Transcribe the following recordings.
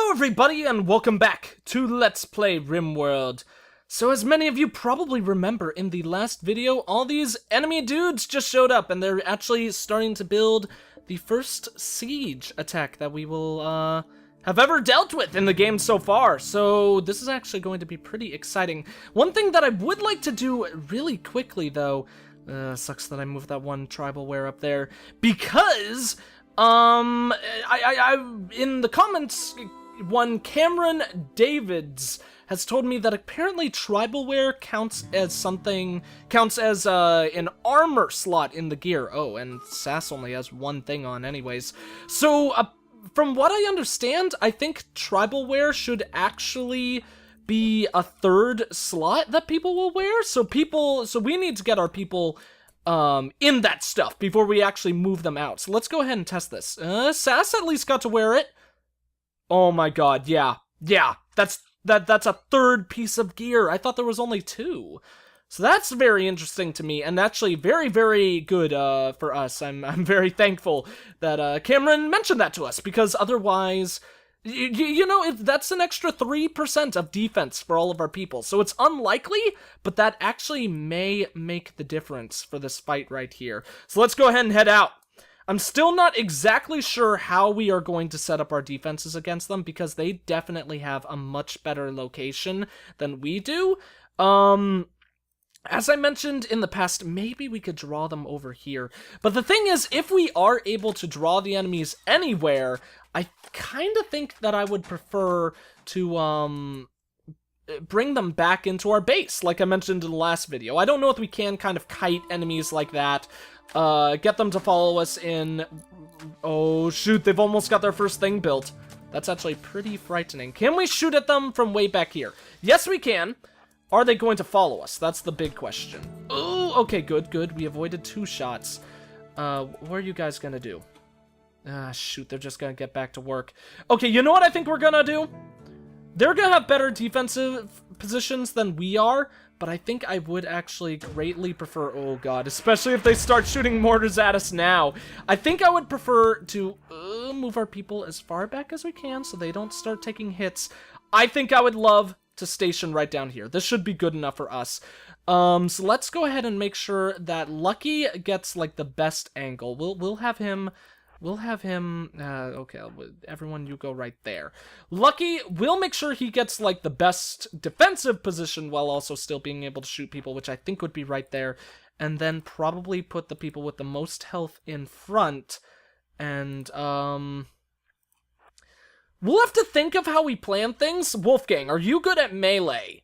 Hello everybody and welcome back to Let's Play RimWorld. So as many of you probably remember, in the last video, all these enemy dudes just showed up and they're actually starting to build the first siege attack that we will have ever dealt with in the game so far. So this is actually going to be pretty exciting. One thing that I would like to do really quickly though, sucks that I moved that one tribalware up there, because I in the comments, one Cameron Davids has told me that apparently tribalware counts as an armor slot in the gear. Oh, and SAS only has one thing on anyways. So, from what I understand, I think tribalware should actually be a third slot that people will wear. So we need to get our people in that stuff before we actually move them out. So let's go ahead and test this. SAS at least got to wear it. Oh my god, yeah, that's a third piece of gear. I thought there was only two. So that's very interesting to me, and actually very, very good for us. I'm very thankful that Cameron mentioned that to us, because otherwise, you know, if that's an extra 3% of defense for all of our people. So it's unlikely, but that actually may make the difference for this fight right here. So let's go ahead and head out. I'm still not exactly sure how we are going to set up our defenses against them, because they definitely have a much better location than we do. As I mentioned in the past, maybe we could draw them over here. But the thing is, if we are able to draw the enemies anywhere, I kind of think that I would prefer to, bring them back into our base, like I mentioned in the last video. I don't know if we can kind of kite enemies like that, get them to follow us in... Oh, shoot, they've almost got their first thing built. That's actually pretty frightening. Can we shoot at them from way back here? Yes, we can. Are they going to follow us? That's the big question. Oh, okay, good. We avoided 2 shots. What are you guys gonna do? Ah, shoot, they're just gonna get back to work. Okay, you know what I think we're gonna do? They're gonna have better defensive positions than we are, but I think I would actually greatly prefer... Oh god, especially if they start shooting mortars at us now. I think I would prefer to move our people as far back as we can so they don't start taking hits. I think I would love to station right down here. This should be good enough for us. So let's go ahead and make sure that Lucky gets like the best angle. We'll have him, okay, everyone you go right there. Lucky, we'll make sure he gets like the best defensive position while also still being able to shoot people, which I think would be right there. And then probably put the people with the most health in front. And, we'll have to think of how we plan things. Wolfgang, are you good at melee?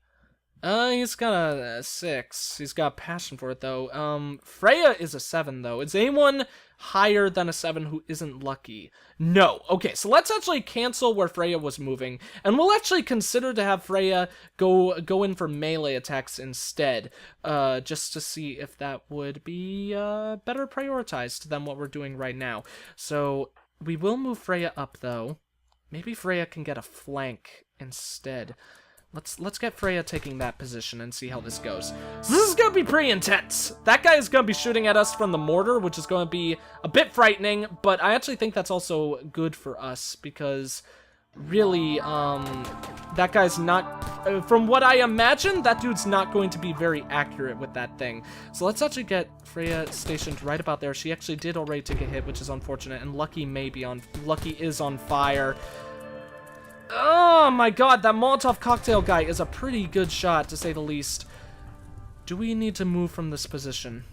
He's got a 6. He's got passion for it, though. Freya is a 7, though. Is anyone higher than a 7 who isn't Lucky? No. Okay, so let's actually cancel where Freya was moving, and we'll actually consider to have Freya go in for melee attacks instead, just to see if that would be better prioritized than what we're doing right now. So we will move Freya up, though. Maybe Freya can get a flank instead. Let's get Freya taking that position and see how this goes. So this is gonna be pretty intense. That guy is gonna be shooting at us from the mortar, which is gonna be a bit frightening, but I actually think that's also good for us, because really, that guy's not, from what I imagine, that dude's not going to be very accurate with that thing. So let's actually get Freya stationed right about there. She actually did already take a hit, which is unfortunate, and Lucky is on fire. Oh my god, that Molotov cocktail guy is a pretty good shot, to say the least. Do we need to move from this position?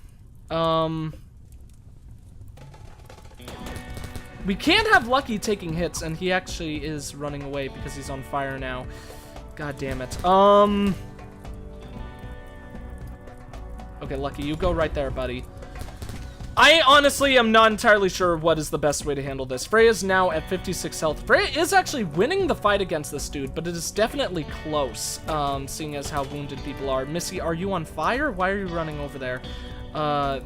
We can't have Lucky taking hits, and he actually is running away because he's on fire now. God damn it. Okay, Lucky, you go right there, buddy. I honestly am not entirely sure what is the best way to handle this. Freya's now at 56 health. Freya is actually winning the fight against this dude, but it is definitely close, seeing as how wounded people are. Missy, are you on fire? Why are you running over there?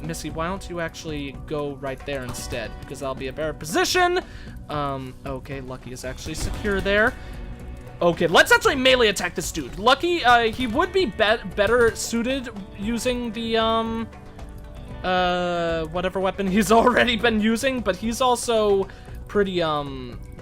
Missy, why don't you actually go right there instead? Because that'll be a better position. Okay, Lucky is actually secure there. Okay, let's actually melee attack this dude. Lucky, he would be better suited using the, whatever weapon he's already been using, but he's also pretty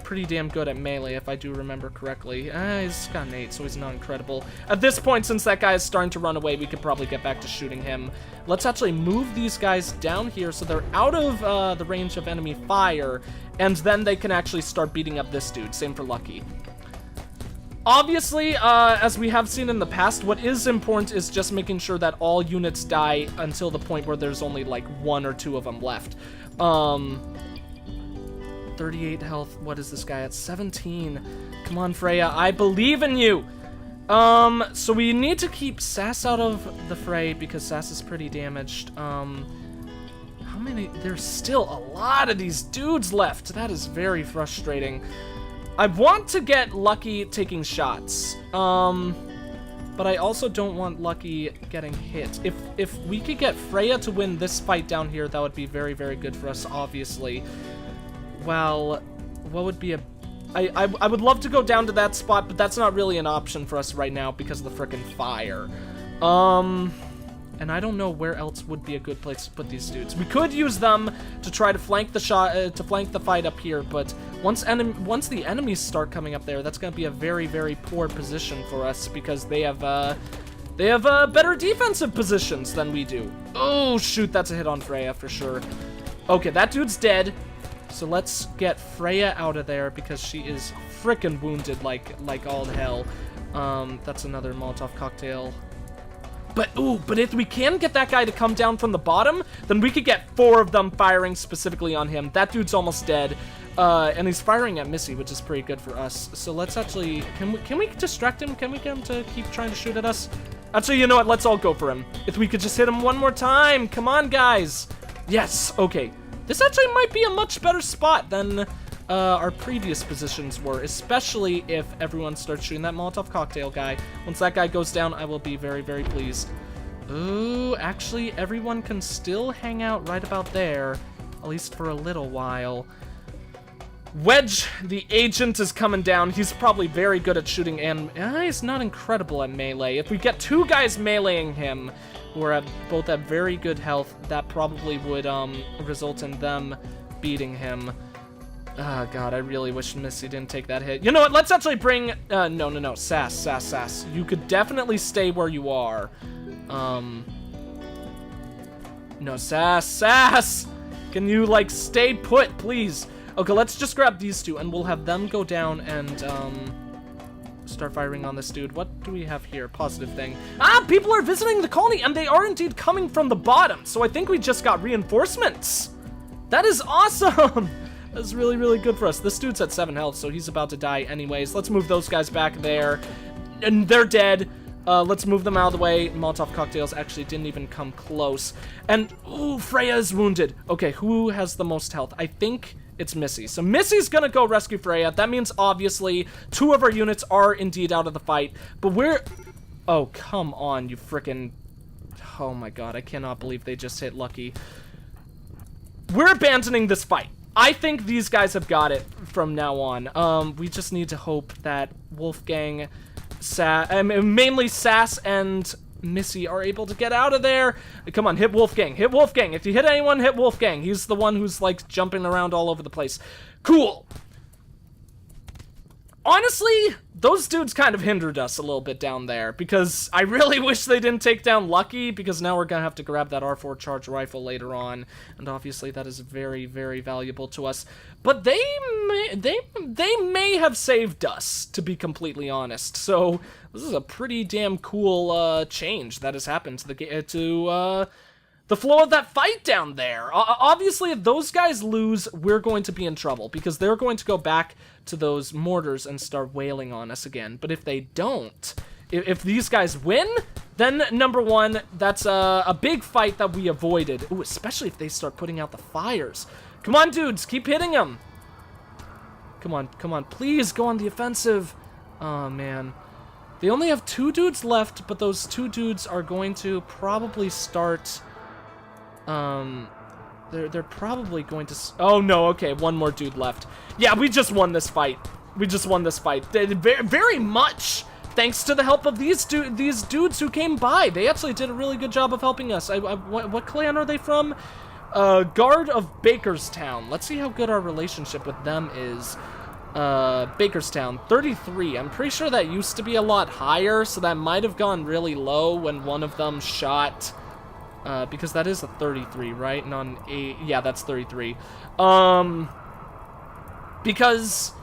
pretty damn good at melee, if I do remember correctly. He's got an 8, so he's not incredible. At this point, since that guy is starting to run away, we could probably get back to shooting him. Let's actually move these guys down here so they're out of the range of enemy fire, and then they can actually start beating up this dude. Same for Lucky. Obviously, as we have seen in the past, what is important is just making sure that all units die until the point where there's only like 1 or 2 of them left. 38 health. What is this guy at? 17. Come on, Freya. I believe in you. So we need to keep Sass out of the fray because Sass is pretty damaged. How many? There's still a lot of these dudes left. That is very frustrating. I want to get Lucky taking shots, but I also don't want Lucky getting hit. If we could get Freya to win this fight down here, that would be very, very good for us, obviously. Well, what would be a... I would love to go down to that spot, but that's not really an option for us right now because of the frickin' fire. And I don't know where else would be a good place to put these dudes. We could use them to try to flank the flank the fight up here, but once the enemies start coming up there, that's going to be a very, very poor position for us because they have better defensive positions than we do. Oh shoot, that's a hit on Freya for sure. Okay, that dude's dead. So let's get Freya out of there because she is frickin' wounded like all hell. That's another Molotov cocktail. But if we can get that guy to come down from the bottom, then we could get 4 of them firing specifically on him. That dude's almost dead, and he's firing at Missy, which is pretty good for us. So let's actually, can we distract him? Can we get him to keep trying to shoot at us? Actually, you know what? Let's all go for him. If we could just hit him one more time. Come on, guys. Yes, okay. This actually might be a much better spot than our previous positions were, especially if everyone starts shooting that Molotov cocktail guy. Once that guy goes down, I will be very, very pleased. Ooh, actually, everyone can still hang out right about there, at least for a little while. Wedge, the agent, is coming down. He's probably very good at shooting, and he's not incredible at melee. If we get 2 guys meleeing him, who are both at very good health, that probably would result in them beating him. Oh, God, I really wish Missy didn't take that hit. You know what? Let's actually bring... No. Sass. You could definitely stay where you are. No, Sass! Can you, like, stay put, please? Okay, let's just grab these 2, and we'll have them go down and, start firing on this dude. What do we have here? Positive thing. People are visiting the colony, and they are indeed coming from the bottom, so I think we just got reinforcements. That is awesome! That's really, really good for us. This dude's at 7 health, so he's about to die anyways. Let's move those guys back there. And they're dead. Let's move them out of the way. Molotov cocktails actually didn't even come close. And, ooh, Freya is wounded. Okay, who has the most health? I think it's Missy. So Missy's gonna go rescue Freya. That means, obviously, 2 of our units are indeed out of the fight. But we're... Oh, come on, you frickin'... Oh my god, I cannot believe they just hit Lucky. We're abandoning this fight. I think these guys have got it from now on. We just need to hope that Wolfgang, mainly Sass and Missy are able to get out of there. Come on, hit Wolfgang. Hit Wolfgang. If you hit anyone, hit Wolfgang. He's the one who's, like, jumping around all over the place. Cool. Honestly, those dudes kind of hindered us a little bit down there, because I really wish they didn't take down Lucky, because now we're gonna have to grab that R4 charge rifle later on, and obviously that is very, very valuable to us. But they may have saved us, to be completely honest. So this is a pretty damn cool change that has happened to the flow of that fight down there. Obviously, if those guys lose, we're going to be in trouble, because they're going to go back to those mortars and start wailing on us again. But if they don't, if these guys win, then number 1, that's a big fight that we avoided. Ooh, especially if they start putting out the fires. Come on, dudes, keep hitting them. Come on, please go on the offensive. Oh, man. They only have 2 dudes left, but those 2 dudes are going to probably start... They're probably going to... Oh, no, okay, 1 more dude left. Yeah, we just won this fight. Very much thanks to the help of these dudes who came by. They actually did a really good job of helping us. What clan are they from? Guard of Bakerstown. Let's see how good our relationship with them is. Bakerstown, 33. I'm pretty sure that used to be a lot higher, so that might have gone really low when one of them shot, because that is a 33, right? Not an 8. Yeah, that's 33. Because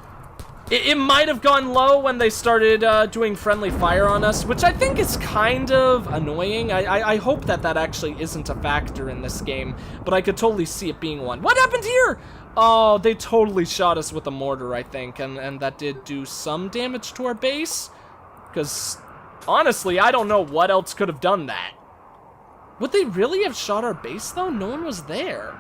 it might have gone low when they started doing friendly fire on us, which I think is kind of annoying. I hope that that actually isn't a factor in this game, but I could totally see it being one. What happened here? Oh, they totally shot us with a mortar, I think, and that did do some damage to our base. Because, honestly, I don't know what else could have done that. Would they really have shot our base, though? No one was there.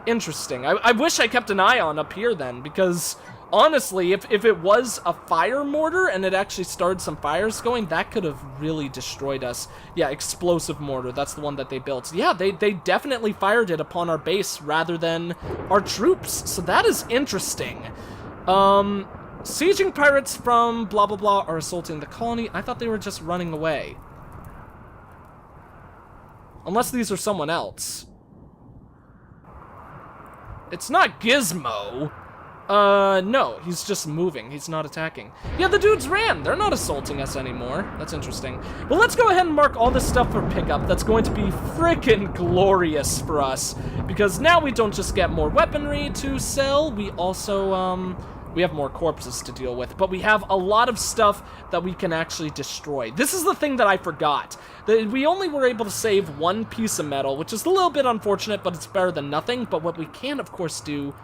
Interesting. I wish I kept an eye on up here, then, because, honestly, if it was a fire mortar and it actually started some fires going, that could have really destroyed us. Yeah, explosive mortar, that's the one that they built. Yeah, they definitely fired it upon our base rather than our troops, so that is interesting. Sieging pirates from blah blah blah are assaulting the colony. I thought they were just running away. Unless these are someone else. It's not Gizmo. No, he's just moving. He's not attacking. Yeah, the dudes ran. They're not assaulting us anymore. That's interesting. Well, let's go ahead and mark all this stuff for pickup. That's going to be freaking glorious for us. Because now we don't just get more weaponry to sell, we also, we have more corpses to deal with. But we have a lot of stuff that we can actually destroy. This is the thing that I forgot. That we only were able to save one piece of metal, which is a little bit unfortunate, but it's better than nothing. But what we can, of course, do,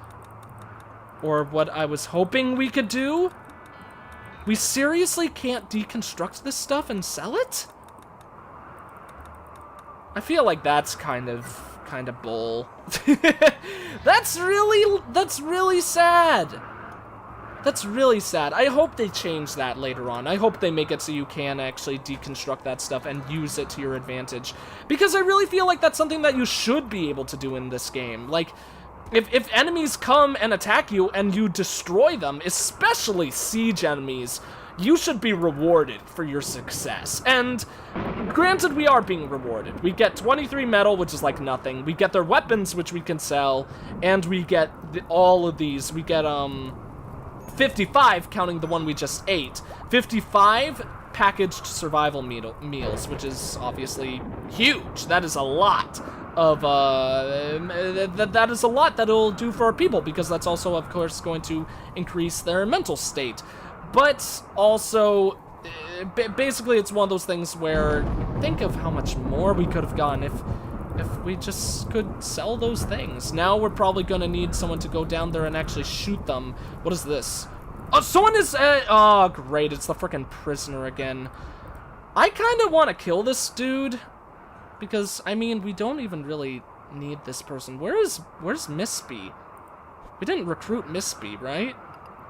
or what I was hoping we could do, we seriously can't deconstruct this stuff and sell it? I feel like that's kind of bull. That's really sad. That's really sad. I hope they change that later on. I hope they make it so you can actually deconstruct that stuff and use it to your advantage. Because I really feel like that's something that you should be able to do in this game. Like, if enemies come and attack you and you destroy them, especially siege enemies, you should be rewarded for your success. And granted, we are being rewarded. We get 23 metal, which is like nothing. We get their weapons, which we can sell, and we get all of these. We get 55, counting the one we just ate. 55 packaged survival meals, which is obviously huge. That is a lot of, that is a lot that it'll do for our people, because that's also, of course, going to increase their mental state. But also, basically, it's one of those things where, think of how much more we could have gotten if we just could sell those things. Now we're probably going to need someone to go down there and actually shoot them. What is this? Oh, someone is... oh, great. It's the frickin' prisoner again. I kind of want to kill this dude. Because, I mean, we don't even really need this person. Where's Mispy? We didn't recruit Mispy, right?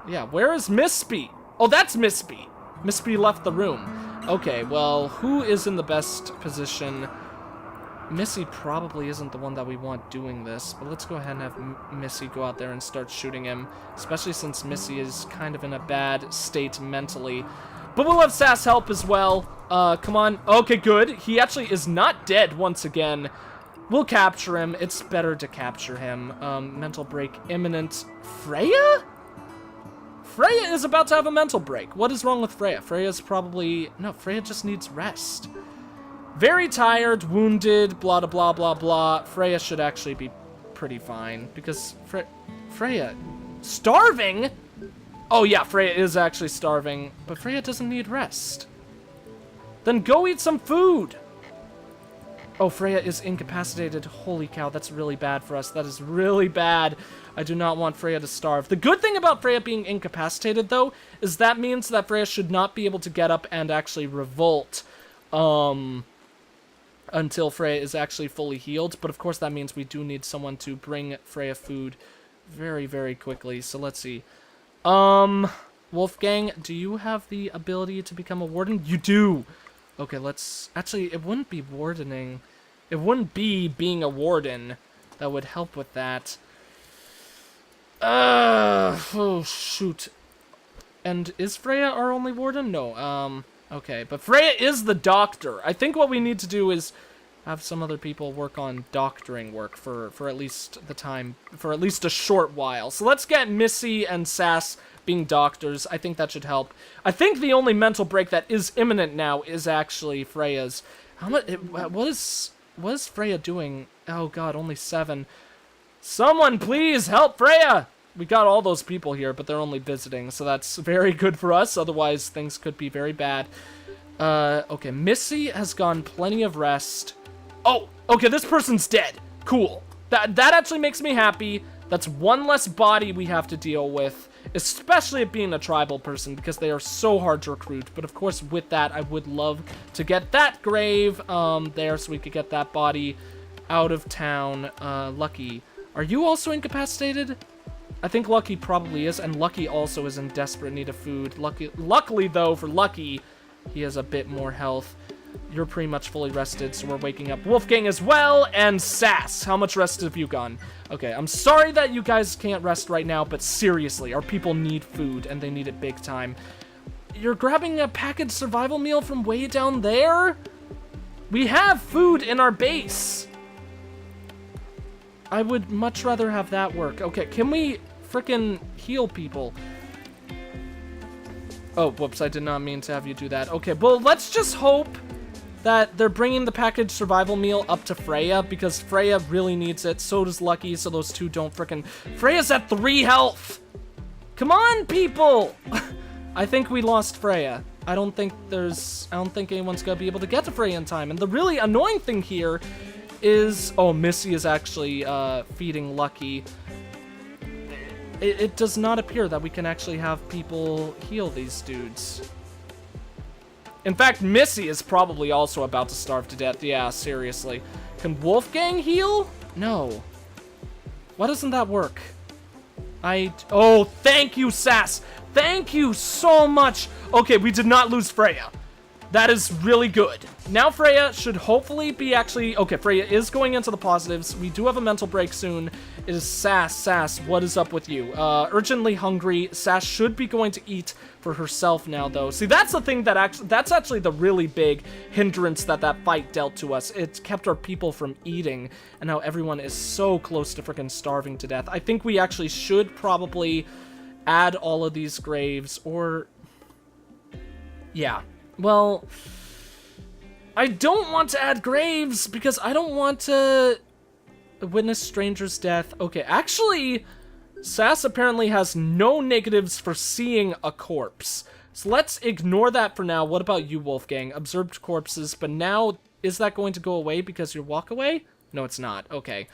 Yeah, where is Mispy? Oh, that's Mispy. Mispy left the room. Okay, well, who is in the best position? Missy probably isn't the one that we want doing this, but let's go ahead and have Missy go out there and start shooting him, especially since Missy is kind of in a bad state mentally. But we'll have Sass help as well. Come on. Okay, good. He actually is not dead once again. We'll capture him. It's better to capture him. Mental break imminent. Freya? Freya is about to have a mental break. What is wrong with Freya? Freya's probably... No, Freya just needs rest. Very tired, wounded, blah, blah, blah, blah. Freya should actually be pretty fine, because Freya... Starving? Oh, yeah, Freya is actually starving, but Freya doesn't need rest. Then go eat some food! Oh, Freya is incapacitated. Holy cow, that's really bad for us. That is really bad. I do not want Freya to starve. The good thing about Freya being incapacitated, though, is that means that Freya should not be able to get up and actually revolt, until Freya is actually fully healed. But of course that means we do need someone to bring Freya food very, very quickly. So let's see. Wolfgang, do you have the ability to become a warden? You do! Okay, let's... Actually, it wouldn't be wardening. It wouldn't be being a warden that would help with that. Oh, shoot. And is Freya our only warden? No, okay. But Freya is the doctor. I think what we need to do is have some other people work on doctoring work for at least the time, for at least a short while. So let's get Missy and Sass being doctors. I think that should help. I think the only mental break that is imminent now is actually Freya's. How much? What is Freya doing? Oh god, only 7. Someone please help Freya! We got all those people here, but they're only visiting, so that's very good for us. Otherwise, things could be very bad. Okay, Missy has gotten plenty of rest. Oh, okay, this person's dead. Cool. That actually makes me happy. That's one less body we have to deal with, especially it being a tribal person, because they are so hard to recruit. But of course, with that, I would love to get that grave there so we could get that body out of town. Lucky, are you also incapacitated? I think Lucky probably is, and Lucky also is in desperate need of food. Luckily, though, for Lucky, he has a bit more health. You're pretty much fully rested, so we're waking up Wolfgang as well, and Sass. How much rest have you gone? Okay, I'm sorry that you guys can't rest right now, but seriously, our people need food, and they need it big time. You're grabbing a packaged survival meal from way down there? We have food in our base. I would much rather have that work. Okay, can we frickin' heal people? Oh, whoops, I did not mean to have you do that. Okay, well, let's just hope that they're bringing the packaged survival meal up to Freya, because Freya really needs it. So does Lucky, so those two don't frickin'... Freya's at 3 health! Come on, people! I think we lost Freya. I don't think anyone's gonna be able to get to Freya in time. And the really annoying thing here is... Oh, Missy is actually feeding Lucky. It does not appear that we can actually have people heal these dudes. In fact, Missy is probably also about to starve to death. Yeah, seriously. Can Wolfgang heal? No. Why doesn't that work? Oh, thank you, Sass. Thank you so much. Okay, we did not lose Freya. That is really good. Now Freya should hopefully be actually... Okay, Freya is going into the positives. We do have a mental break soon. It is Sass. Sass, what is up with you? Urgently hungry. Sass should be going to eat for herself now, though. See, that's the thing that's actually the really big hindrance that fight dealt to us. It kept our people from eating, and now everyone is so close to freaking starving to death. I think we actually should probably add all of these graves, or... Yeah. Well, I don't want to add graves because I don't want to witness stranger's death. Okay, actually, Sass apparently has no negatives for seeing a corpse. So let's ignore that for now. What about you, Wolfgang? Observed corpses, but now, is that going to go away because you walk away? No, it's not. Okay.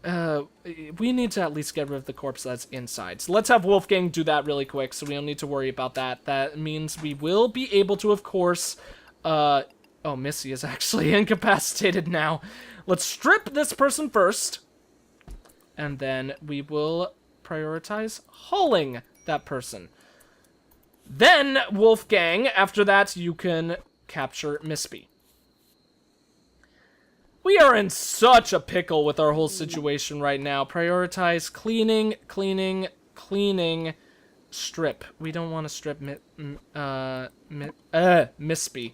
We need to at least get rid of the corpse that's inside. So let's have Wolfgang do that really quick so we don't need to worry about that. That means we will be able to, of course, oh, Missy is actually incapacitated now. Let's strip this person first, and then we will prioritize hauling that person. Then, Wolfgang, after that, you can capture Mispy. We are in such a pickle with our whole situation right now. Prioritize cleaning, cleaning, cleaning, strip. We don't want to strip Mispy.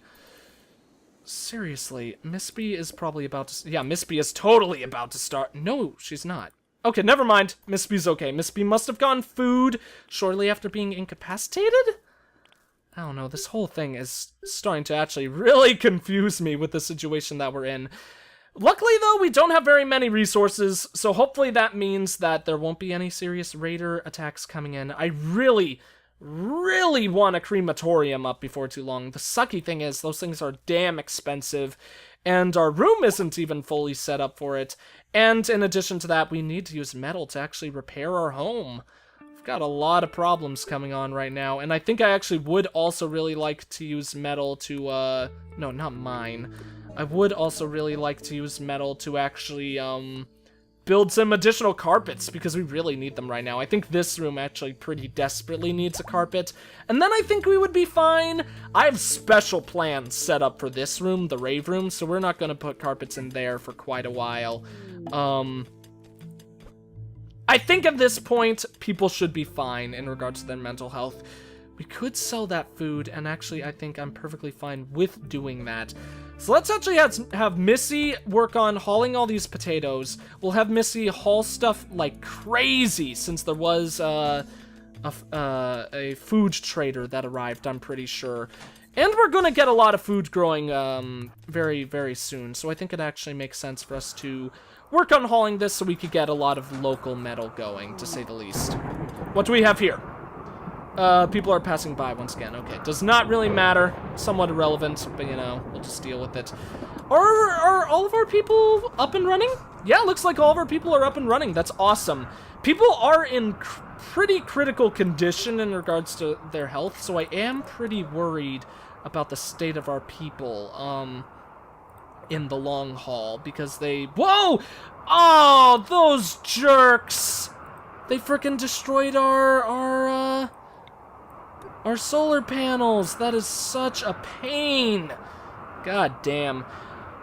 Seriously, Mispy is probably about to... Yeah, Mispy is totally about to start... No, she's not. Okay, never mind. Mispy's okay. Mispy must have gotten food shortly after being incapacitated? I don't know, this whole thing is starting to actually really confuse me with the situation that we're in. Luckily, though, we don't have very many resources, so hopefully that means that there won't be any serious raider attacks coming in. I really, really want a crematorium up before too long. The sucky thing is, those things are damn expensive, and our room isn't even fully set up for it. And in addition to that, we need to use metal to actually repair our home. We've got a lot of problems coming on right now, and I think I actually would also really like to use metal to, no, not mine. I would also really like to use metal to actually, build some additional carpets, because we really need them right now. I think this room actually pretty desperately needs a carpet, and then I think we would be fine. I have special plans set up for this room, the rave room, so we're not going to put carpets in there for quite a while. I think at this point, people should be fine in regards to their mental health. We could sell that food, and actually I think I'm perfectly fine with doing that. So let's actually have Missy work on hauling all these potatoes. We'll have Missy haul stuff like crazy, since there was a food trader that arrived, I'm pretty sure. And we're gonna get a lot of food growing very, very soon. So I think it actually makes sense for us to work on hauling this so we could get a lot of local metal going, to say the least. What do we have here? People are passing by once again. Okay, does not really matter. Somewhat irrelevant, but you know, we'll just deal with it. Are all of our people up and running? Yeah, looks like all of our people are up and running. That's awesome. People are in pretty critical condition in regards to their health, so I am pretty worried about the state of our people, in the long haul, because they... Whoa! Oh, those jerks! They frickin' destroyed our solar panels. That is such a pain. God damn.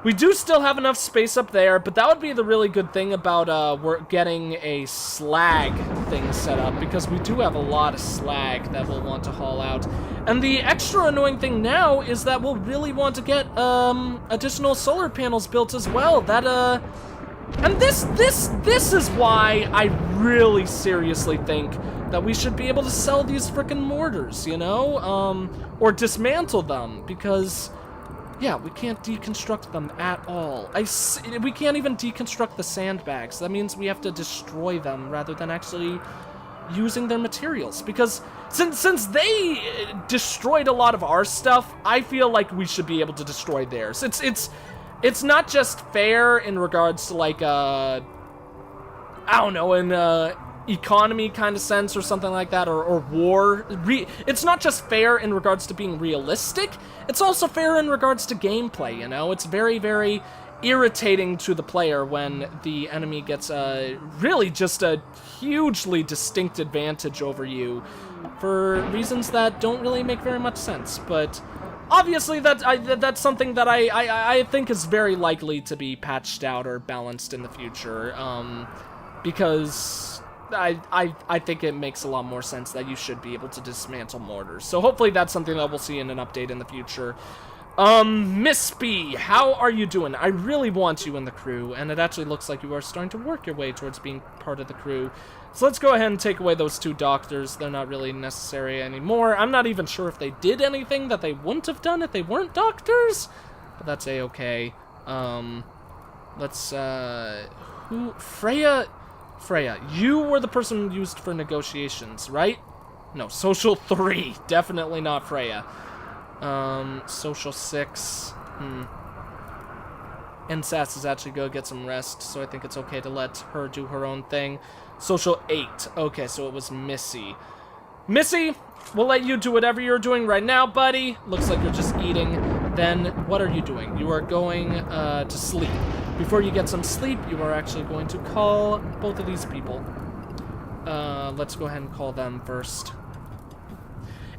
We do still have enough space up there, but that would be the really good thing about we're getting a slag thing set up, because we do have a lot of slag that we'll want to haul out. And the extra annoying thing now is that we'll really want to get additional solar panels built as well. That and this is why I really seriously think that we should be able to sell these frickin' mortars, you know? Or dismantle them, because, yeah, we can't deconstruct them at all. We can't even deconstruct the sandbags. That means we have to destroy them rather than actually using their materials. Because since they destroyed a lot of our stuff, I feel like we should be able to destroy theirs. It's not just fair in regards to, like, I don't know, an economy kind of sense or something like that, or war. It's not just fair in regards to being realistic, it's also fair in regards to gameplay, you know? It's very, very irritating to the player when the enemy gets really just a hugely distinct advantage over you for reasons that don't really make very much sense, but... Obviously, that's something that I think is very likely to be patched out or balanced in the future, because I think it makes a lot more sense that you should be able to dismantle mortars. So hopefully that's something that we'll see in an update in the future. Miss B, how are you doing? I really want you in the crew, and it actually looks like you are starting to work your way towards being part of the crew. So let's go ahead and take away those 2 doctors. They're not really necessary anymore. I'm not even sure if they did anything that they wouldn't have done if they weren't doctors, but that's a-okay. Let's, Freya, you were the person used for negotiations, right? No, Social 3, definitely not Freya. Social 6, And Sass is actually gonna get some rest, so I think it's okay to let her do her own thing. Social 8. Okay, so it was Missy. Missy, we'll let you do whatever you're doing right now, buddy. Looks like you're just eating. Then, what are you doing? You are going to sleep. Before you get some sleep, you are actually going to call both of these people. Let's go ahead and call them first.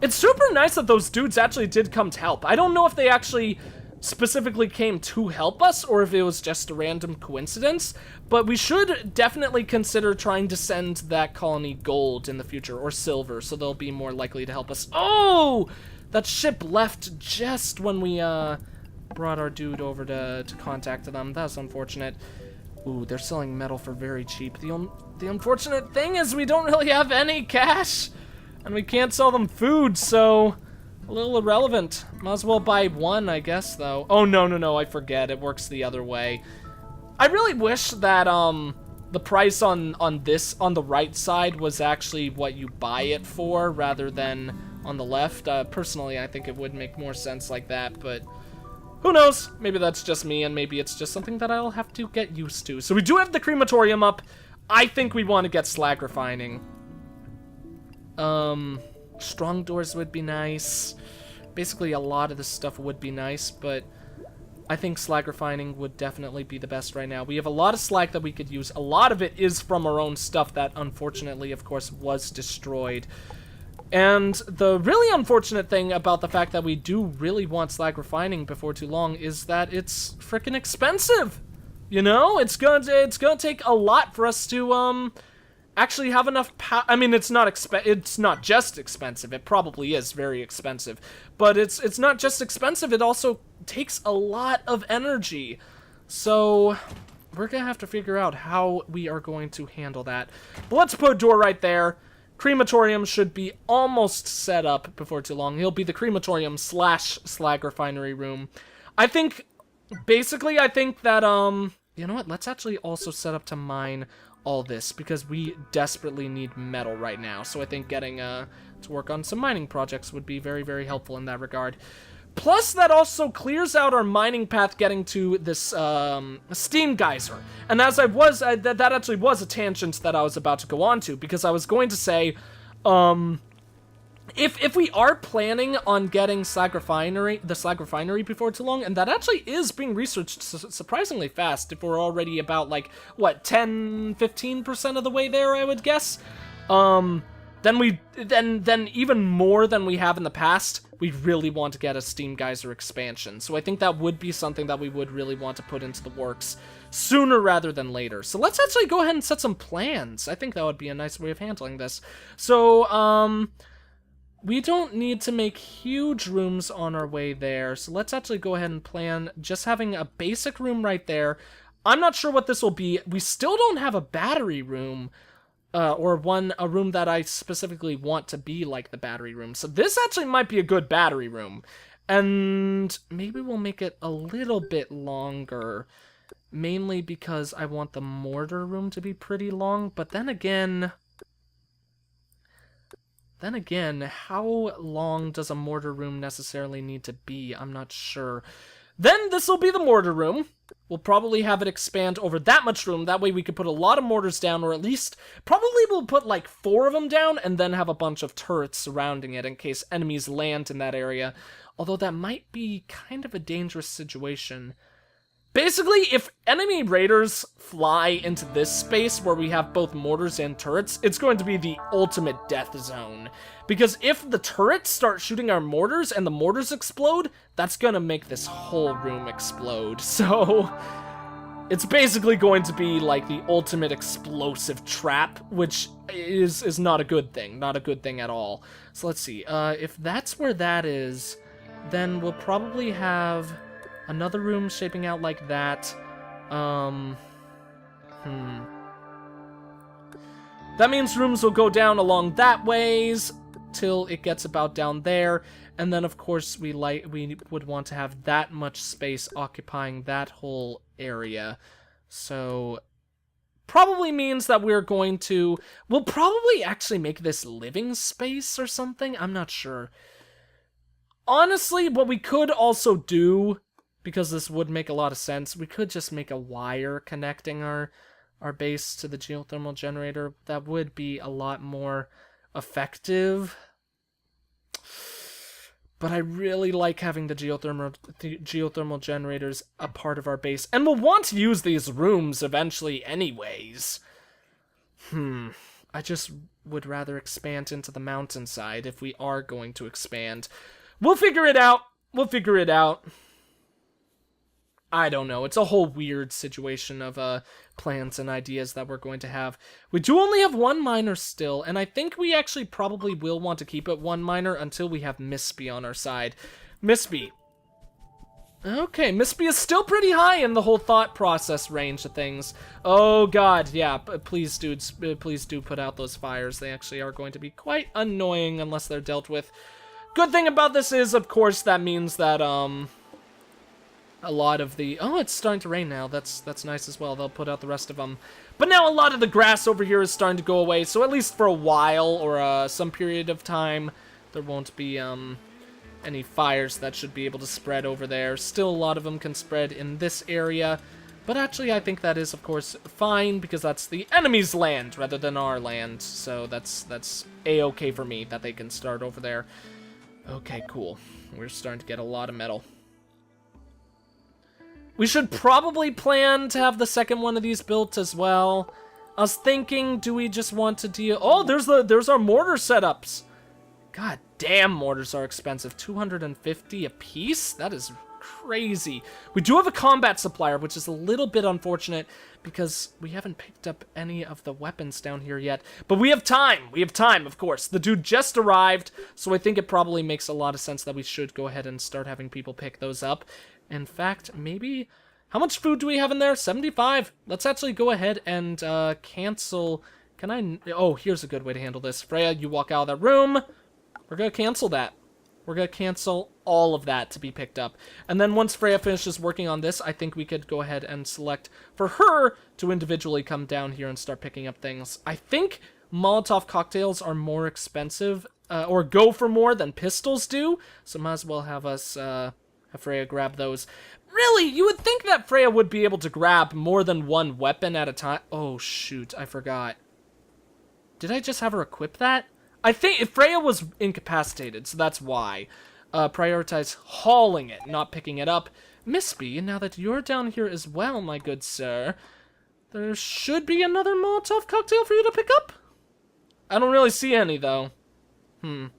It's super nice that those dudes actually did come to help. I don't know if they actually specifically came to help us or if it was just a random coincidence, but we should definitely consider trying to send that colony gold in the future, or silver, so they'll be more likely to help us. Oh! That ship left just when we brought our dude over to contact them. That's unfortunate. Ooh, they're selling metal for very cheap. The unfortunate thing is we don't really have any cash, and we can't sell them food, so a little irrelevant. Might as well buy 1, I guess, though. Oh, no, I forget. It works the other way. I really wish that the price on the right side was actually what you buy it for rather than on the left. Personally, I think it would make more sense like that, but who knows? Maybe that's just me, and maybe it's just something that I'll have to get used to. So we do have the crematorium up. I think we want to get slag refining. Strong doors would be nice. Basically, a lot of this stuff would be nice, but I think slag refining would definitely be the best right now. We have a lot of slag that we could use. A lot of it is from our own stuff that, unfortunately, of course, was destroyed. And the really unfortunate thing about the fact that we do really want slag refining before too long is that it's freaking expensive. You know, it's gonna take a lot for us to actually have enough I mean, it's not just expensive. It probably is very expensive. But it's not just expensive, it also takes a lot of energy. So we're gonna have to figure out how we are going to handle that. But let's put a door right there. Crematorium should be almost set up before too long. He'll be the crematorium / slag refinery room. I think, basically, I think that, you know what? Let's actually also set up to mine all this, because we desperately need metal right now. So I think getting, to work on some mining projects would be very, very helpful in that regard. Plus, that also clears out our mining path getting to this, steam geyser. And as that actually was a tangent that I was about to go on to, because I was going to say, if we are planning on getting the slag refinery before too long, and that actually is being researched surprisingly fast, if we're already about, like, what, 10-15% of the way there, I would guess, then even more than we have in the past, we really want to get a steam geyser expansion. So I think that would be something that we would really want to put into the works sooner rather than later. So let's actually go ahead and set some plans. I think that would be a nice way of handling this. So, we don't need to make huge rooms on our way there. So let's actually go ahead and plan just having a basic room right there. I'm not sure what this will be. We still don't have a battery room. Or a room that I specifically want to be like the battery room. So this actually might be a good battery room. And maybe we'll make it a little bit longer. Mainly because I want the mortar room to be pretty long. But then again, how long does a mortar room necessarily need to be? I'm not sure. Then this will be the mortar room. We'll probably have it expand over that much room. That way we could put a lot of mortars down, or at least, probably we'll put like 4 of them down, and then have a bunch of turrets surrounding it in case enemies land in that area. Although that might be kind of a dangerous situation. Basically, if enemy raiders fly into this space where we have both mortars and turrets, it's going to be the ultimate death zone. Because if the turrets start shooting our mortars and the mortars explode, that's gonna make this whole room explode. So, it's basically going to be like the ultimate explosive trap, which is not a good thing. Not a good thing at all. So let's see, if that's where that is, then we'll probably have another room shaping out like that. That means rooms will go down along that ways till it gets about down there, and then of course we would want to have that much space occupying that whole area. So probably means that we'll probably actually make this living space or something. I'm not sure. Honestly, what we could also do, because this would make a lot of sense, we could just make a wire connecting our base to the geothermal generator. That would be a lot more effective. But I really like having the geothermal generators a part of our base. And we'll want to use these rooms eventually anyways. I just would rather expand into the mountainside if we are going to expand. We'll figure it out. I don't know. It's a whole weird situation of plans and ideas that we're going to have. We do only have 1 miner still, and I think we actually probably will want to keep it 1 miner until we have Mispy on our side. Mispy. Okay, Mispy is still pretty high in the whole thought process range of things. Oh god, yeah, please dudes, please do put out those fires. They actually are going to be quite annoying unless they're dealt with. Good thing about this is, of course, that means that, a lot of the... Oh, it's starting to rain now. That's nice as well. They'll put out the rest of them. But now a lot of the grass over here is starting to go away, so at least for a while, or some period of time, there won't be any fires that should be able to spread over there. Still, a lot of them can spread in this area, but actually I think that is, of course, fine, because that's the enemy's land rather than our land, so that's A-okay for me that they can start over there. Okay, cool. We're starting to get a lot of metal. We should probably plan to have the second one of these built as well. I was thinking, do we just want to deal... Oh, there's our mortar setups. God damn, mortars are expensive. 250 a piece? That is crazy. We do have a combat supplier, which is a little bit unfortunate because we haven't picked up any of the weapons down here yet. But we have time. We have time, of course. The dude just arrived, so I think it probably makes a lot of sense that we should go ahead and start having people pick those up. In fact, maybe... How much food do we have in there? 75. Let's actually go ahead and cancel... Can I... Oh, here's a good way to handle this. Freya, you walk out of that room. We're going to cancel that. We're going to cancel all of that to be picked up. And then once Freya finishes working on this, I think we could go ahead and select for her to individually come down here and start picking up things. I think Molotov cocktails are more expensive, or go for more than pistols do. So might as well have us, have Freya grab those. Really, you would think that Freya would be able to grab more than one weapon at a time. Oh, shoot, I forgot. Did I just have her equip that? I think Freya was incapacitated, so that's why. Prioritize hauling it, not picking it up. Miss B, now that you're down here as well, my good sir, there should be another Molotov cocktail for you to pick up? I don't really see any, though. Oh,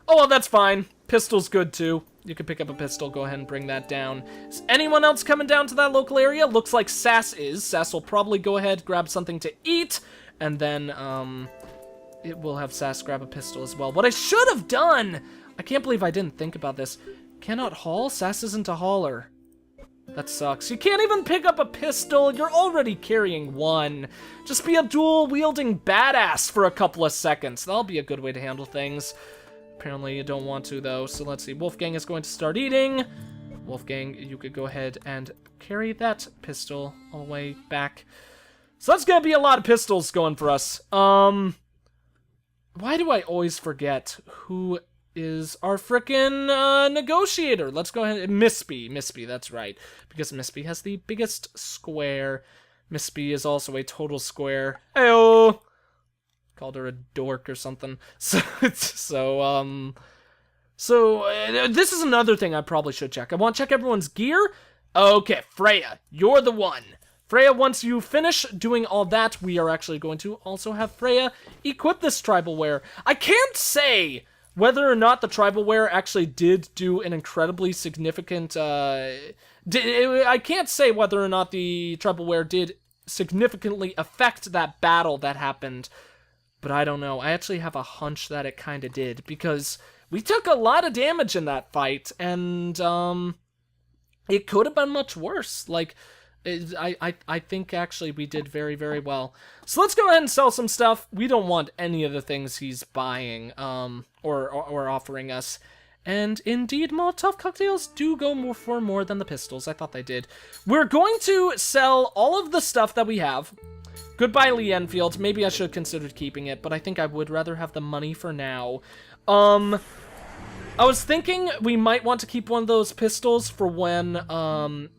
well, that's fine. Pistol's good, too. You can pick up a pistol, go ahead and bring that down. Is anyone else coming down to that local area? Looks like Sass is. Sass will probably go ahead, grab something to eat, and then, it will have Sass grab a pistol as well. What I should have done! I can't believe I didn't think about this. Cannot haul? Sass isn't a hauler. That sucks. You can't even pick up a pistol. You're already carrying one. Just be a dual-wielding badass for a couple of seconds. That'll be a good way to handle things. Apparently you don't want to, though. So let's see. Wolfgang is going to start eating. Wolfgang, you could go ahead and carry that pistol all the way back. So that's gonna be a lot of pistols going for us. Why do I always forget who is our frickin' negotiator? Let's go ahead and... Miss B, that's right. Because Miss B has the biggest square. Miss B is also a total square. Heyo! Called her a dork or something. So this is another thing I probably should check. I want to check everyone's gear. Okay, Freya, you're the one. Freya, once you finish doing all that, we are actually going to also have Freya equip this tribal wear. I can't say whether or not the tribal wear actually did do an incredibly significant, I can't say whether or not the tribal wear did significantly affect that battle that happened, but I don't know. I actually have a hunch that it kind of did, because we took a lot of damage in that fight, and, it could have been much worse. Like, I think actually we did very, very well. So let's go ahead and sell some stuff. We don't want any of the things he's buying, or offering us. And indeed, Molotov cocktails do go for more than the pistols. I thought they did. We're going to sell all of the stuff that we have. Goodbye, Lee Enfield. Maybe I should have considered keeping it, but I think I would rather have the money for now. I was thinking we might want to keep one of those pistols for when,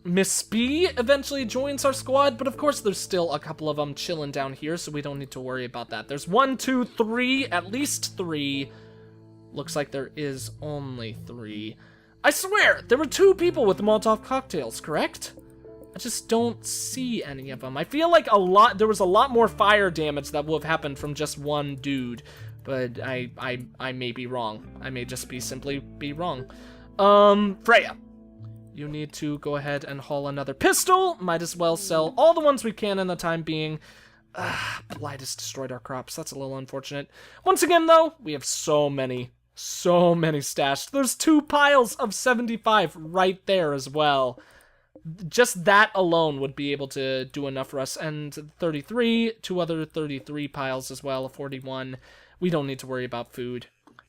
Miss B eventually joins our squad, but of course there's still a couple of them chilling down here, so we don't need to worry about that. There's 1, 2, 3, at least 3. Looks like there is only 3. I swear, there were 2 people with the Molotov cocktails, correct? I just don't see any of them. I feel like there was a lot more fire damage that would have happened from just one dude. But I may be wrong. I may just simply be wrong. Freya, you need to go ahead and haul another pistol. Might as well sell all the ones we can in the time being. Blight has destroyed our crops. That's a little unfortunate. Once again, though, we have so many stashed. There's 2 piles of 75 right there as well. Just that alone would be able to do enough for us. And 33, 2 other 33 piles as well, 41. We don't need to worry about food.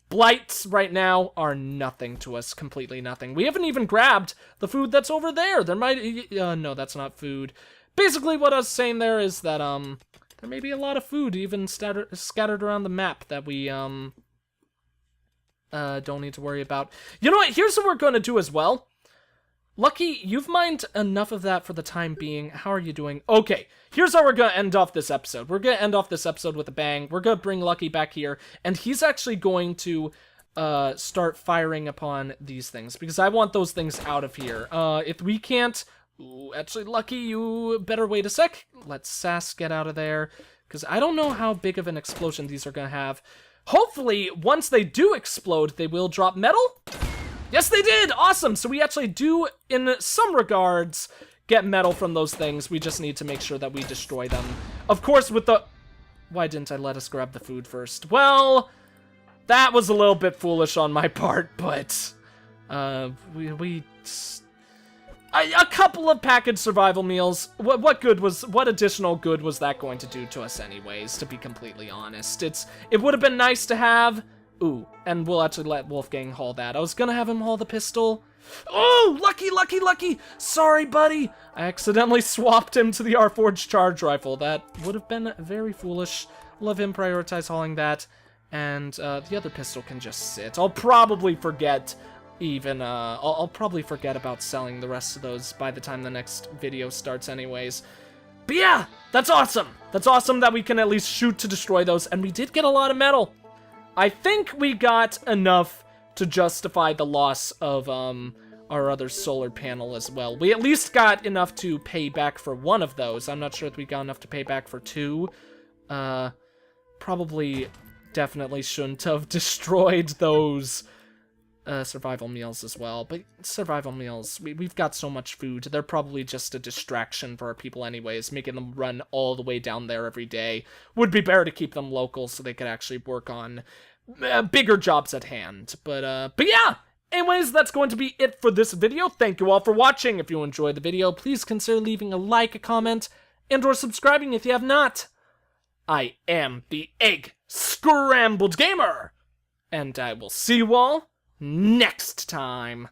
Blights right now are nothing to us, completely nothing. We haven't even grabbed the food that's over there. There might, no, that's not food. Basically what I was saying there is that, there may be a lot of food even scattered around the map that we, don't need to worry about. You know what, here's what we're going to do as well. Lucky, you've mined enough of that for the time being. How are you doing? Okay, here's how we're going to end off this episode. We're going to end off this episode with a bang. We're going to bring Lucky back here, and he's actually going to start firing upon these things, because I want those things out of here. If we can't... Ooh, actually, Lucky, you better wait a sec. Let Sass get out of there, because I don't know how big of an explosion these are going to have. Hopefully, once they do explode, they will drop metal. Yes, they did! Awesome! So we actually do, in some regards, get metal from those things. We just need to make sure that we destroy them. Of course, with the... Why didn't I let us grab the food first? Well, that was a little bit foolish on my part, but... A couple of packaged survival meals. What additional good was that going to do to us anyways, to be completely honest? It would have been nice to have... Ooh, and we'll actually let Wolfgang haul that. I was gonna have him haul the pistol. Oh, lucky, lucky, lucky! Sorry, buddy! I accidentally swapped him to the R-Forged charge rifle. That would have been very foolish. We'll have him prioritize hauling that, and the other pistol can just sit. I'll probably forget even, I'll probably forget about selling the rest of those by the time the next video starts anyways. But yeah, that's awesome! That's awesome that we can at least shoot to destroy those, and we did get a lot of metal. I think we got enough to justify the loss of our other solar panel as well. We at least got enough to pay back for one of those. I'm not sure if we got enough to pay back for two. Probably definitely shouldn't have destroyed those survival meals as well. But survival meals, we've got so much food. They're probably just a distraction for our people anyways. Making them run all the way down there every day would be better to keep them local so they could actually work on bigger jobs at hand. But yeah, anyways, that's going to be it for this video. Thank you all for watching. If you enjoyed the video, please consider leaving a like, a comment, and or subscribing if you have not. I am the EggScrambledGamer, and I will see you all next time.